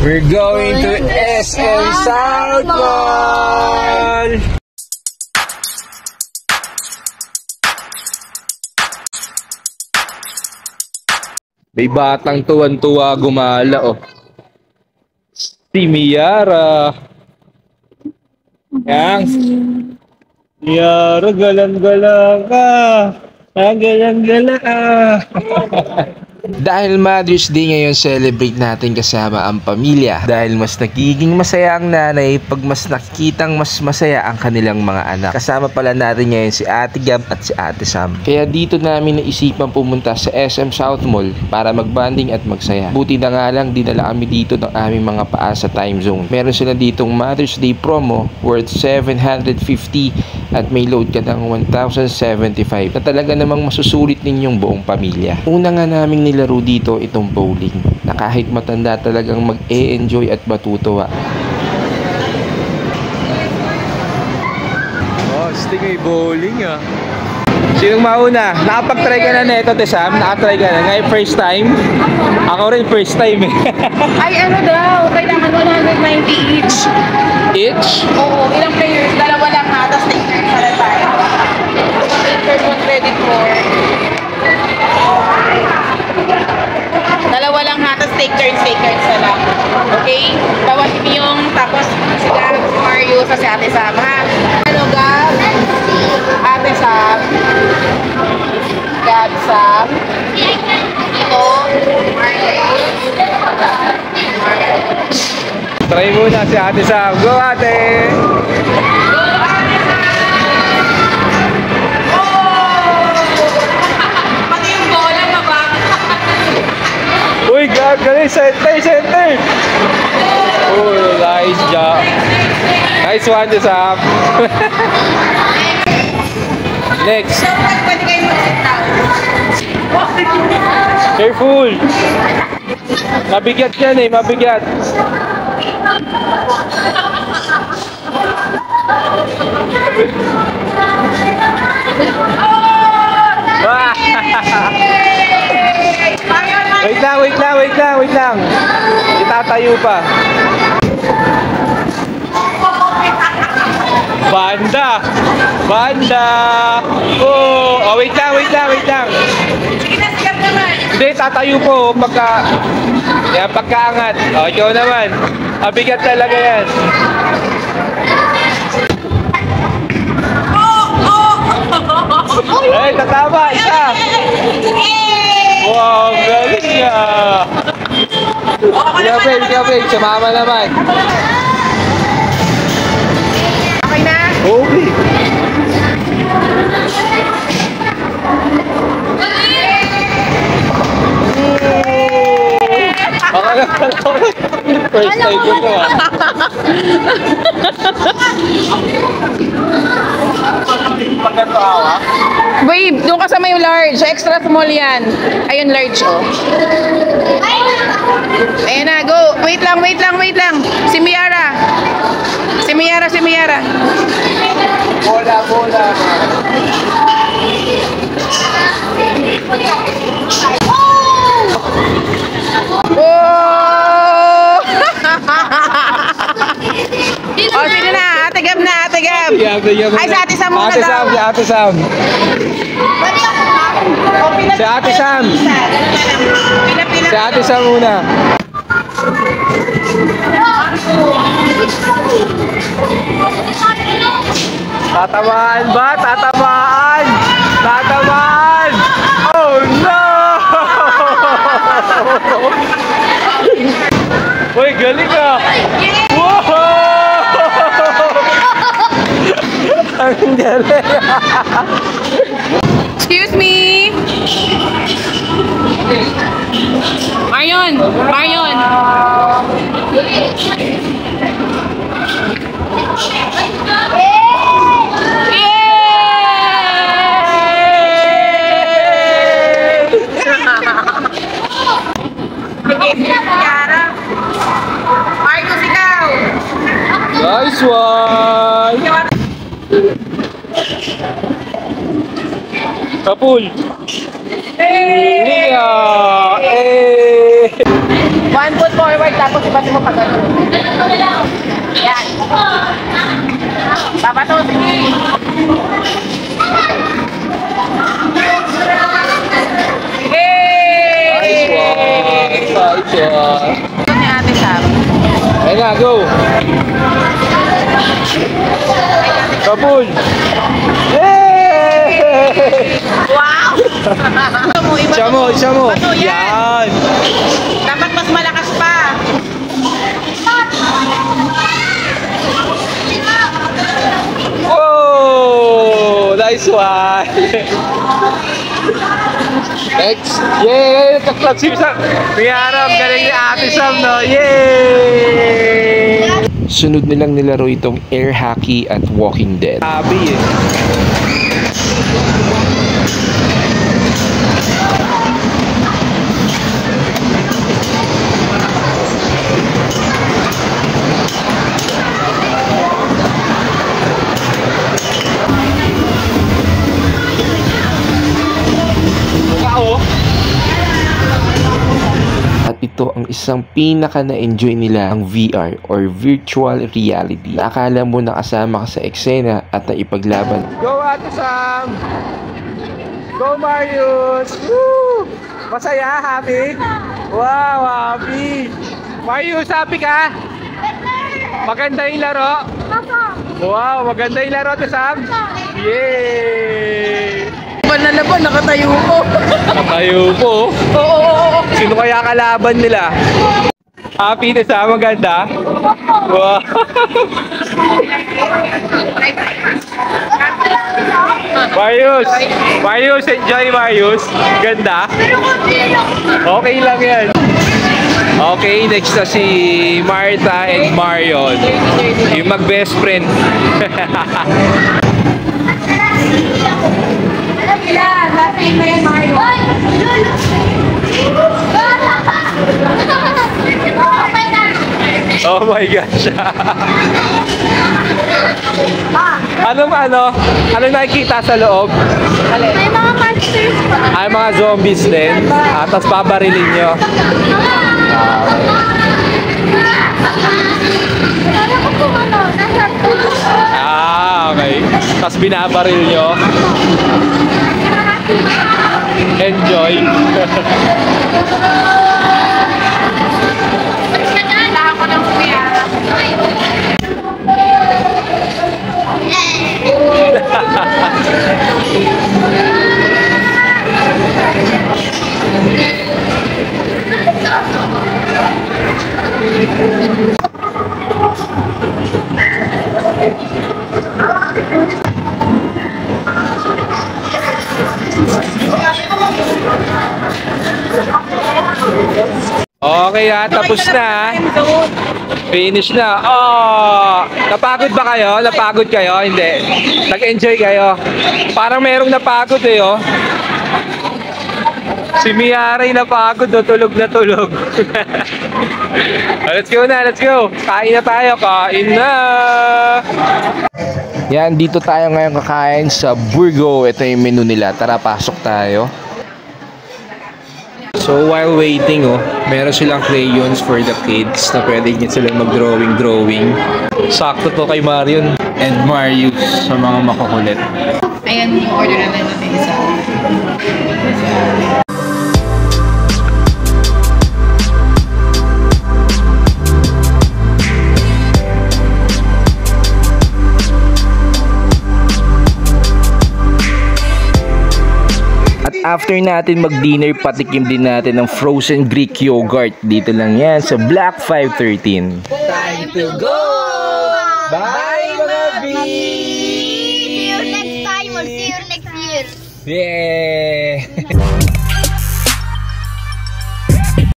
We're going to SM South Mall! May batang tuwan-tuwa gumala, oh. Si Miara. Yang. Miara, galang-galang ka. Galang-galang ka. Dahil Mother's Day ngayon, celebrate natin kasama ang pamilya. Dahil mas nagiging masaya ang nanay pag mas nakikitang mas masaya ang kanilang mga anak. Kasama pala natin ngayon si Ate Gab at si Ate Sam. Kaya dito namin naisipan pumunta sa SM South Mall para magbanding at magsaya. Buti na nga lang dinala kami dito ng aming mga paa sa time zone. Meron sila ditong Mother's Day promo worth 750 at may load ka ng 1,075 na talaga namang masusulit ninyong buong pamilya. Una nga naming nilaro dito itong bowling na kahit matanda talagang mag-e-enjoy at matutuwa. Oh, stingay bowling ah. Sinong mauna? Nakapag-try ka na nito, Sam? Nakatry ka na? Ngayon first time? Ako rin first time eh. Ay ano daw, kailangan 190 each. Each? Oo, ilang players? Dalawa lang ha, tapos take turns na lang tayo. Take turns, 1 credit more. Dalawa lang ha, tapos take turns na lang. Okay? Bawat yung tapos si Gab, si Mario, sa si Ate Sam ha. Ano Gab? Ate Sam. Gab, Sam. Ito, Mario. Try muna si Ate Sam. Go ate! Uy, galing! Center! Oh, nice job! Nice one, Sam! Next! Careful! Mabigat yan eh, mabigat! Wait lang. Itatayo pa. Banda! Oh, wait lang. Sige na, sigat naman. Hindi, tatayo po pagkaangat. Oh, ikaw naman. Mabigat talaga yan. Ay, tatama, isa. Wow, galing niya. Ikaw, sumama naman. Okay na? Okay. First time ko to ah. Babe, doon kasama yung large. Extra small yan. Ayun, large oh. Ayan na, go. Wait lang. Si Miara. Bola. Oh! Oh, sino na? Ate Gab. Ay, sa Ate Sam muna daw. Ate Sam. Si Ate Sam. Si Ate Sam muna. Tatamaan ba? Tatamaan! Oh no! Uy, galing ka! Wow! Ang galing! Excuse me! Marion! Marcos, ikaw! Nice one! Kapul! Nia! One foot forward, tapos iba't mo pag gano'n. Yan. Papatos. Nice one. Ito ni Ate Sam. Ayun na, go. Kabul. Yay! Wow! Isa mo. Bato, yan. Dapat mas malakas pa. Oh, nice one. Next. Yay! Nagka-club si Sam. Mayarap, galing ni Ate Sam, no? Yay! Sunod nilang nilaro itong air hockey at Walking Dead. Sabi eh. At ito ang isang pinaka na-enjoy nila, ang VR or virtual reality. Akala mo nakasama ka sa eksena at naipaglaban. Go Ate Sam! Go Marius! Woo! Masaya? Happy? Wow, happy! Marius, happy ka? Maganda yung laro? Wow, maganda yung laro Ate Sam? Yay! Laban, nakatayo po. Nakatayo po? Oo. Sino kaya kalaban nila? Happy na sa maganda? Wow! Marius, enjoy Marius. Ganda? Okay lang yan. Okay, next na si Martha and Marion. Yung mag-best friend. Oh my gosh. Anong nakikita sa loob? May mga monsters pa. Ay, mga zombies din. Tapos babarilin nyo. Kaya ko kung ano, nasa Okay. Tapos binabaril nyo. Enjoy. Lahat ko ng kuya. Okay tapos na. Finish na. Oh, napagod ba kayo? Napagod kayo? Hindi. Nag-enjoy kayo? Parang merong napagod eh, oh. Si Miaray napagod, oh. Tulog na tulog. Let's go na, let's go. Kain na tayo, kain na. Yan, dito tayo ngayon kakain sa Burgo. Ito yung menu nila. Tara, pasok tayo. So while waiting, meron silang crayons for the kids na pwede nyo silang mag-drawing. Sakto to kay Marion and Marius sa mga makukulit. Ayan, order na natin isa. After natin mag-dinner, patikim din natin ng frozen Greek yogurt. Dito lang yan sa Black 513. Time to go! Bye, mga B! See you next time or see you next year. Yeah!